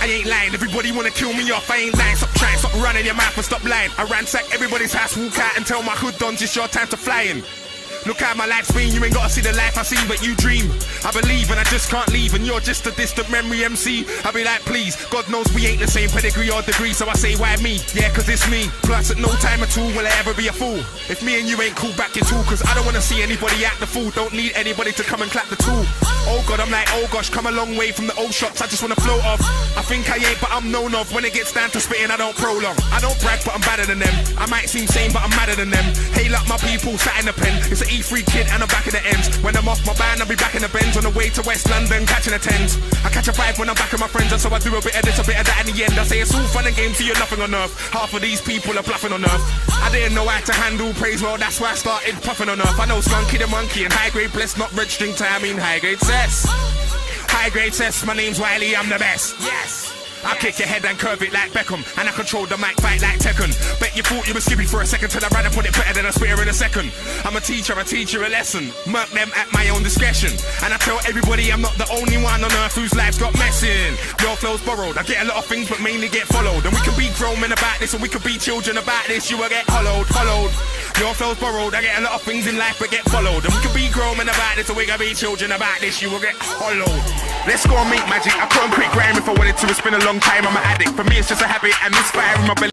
I ain't lying, everybody wanna kill me off, I ain't lying. Stop trying, stop running your mouth and stop lying. I ransack everybody's house, walk out and tell my hood dons it's your time to fly in. Look at my life's been, you ain't gotta see the life I see, but you dream. I believe and I just can't leave, and you're just a distant memory MC. I be like, please, God knows we ain't the same pedigree or degree, so I say, why me? Yeah, cause it's me. Plus, at no time at all will I ever be a fool. If me and you ain't cool, back your tool, cause I don't wanna see anybody act the fool. Don't need anybody to come and clap the tool. Oh God, I'm like, oh gosh, come a long way from the old shops, I just wanna float off. I think I ain't, but I'm known of. When it gets down to spitting, I don't prolong. I don't brag, but I'm badder than them. I might seem sane, but I'm madder than them. Hail up my people, sat in the pen. It's an E3 kid and I'm back in the ends. When I'm off my band, I'll be back in the Benz. On the way to West London, catching a Thames. I catch a vibe when I'm back with my friends, and so I do a bit of this, a bit of that in the end. I say it's all fun and games, so you're nothing on earth. Half of these people are bluffing on earth. I didn't know how to handle praise, well that's why I started puffing on earth. I know Skunky the Monkey and high grade blessed, not registering time, I mean high grade cess. High grade cess, my name's Wiley, I'm the best. Yes. I kick your head and curve it like Beckham, and I control the mic fight like Tekken. Bet you thought you were skippy for a second till I ran and put it better than a spear in a second. I'm a teacher, I teach you a lesson. Murk them at my own discretion. And I tell everybody I'm not the only one on earth whose life's got messing. Your flow's borrowed, I get a lot of things but mainly get followed. And we can be grown men about this, and we can be children about this. You will get hollowed. Your flow's borrowed, I get a lot of things in life but get followed. And we can be grown men about this, and we can be children about this. You will get hollowed. Let's go and make magic. I couldn't quit grime if I wanted to. It's been a long time, I'm an addict. For me it's just a habit and misfiring my belly.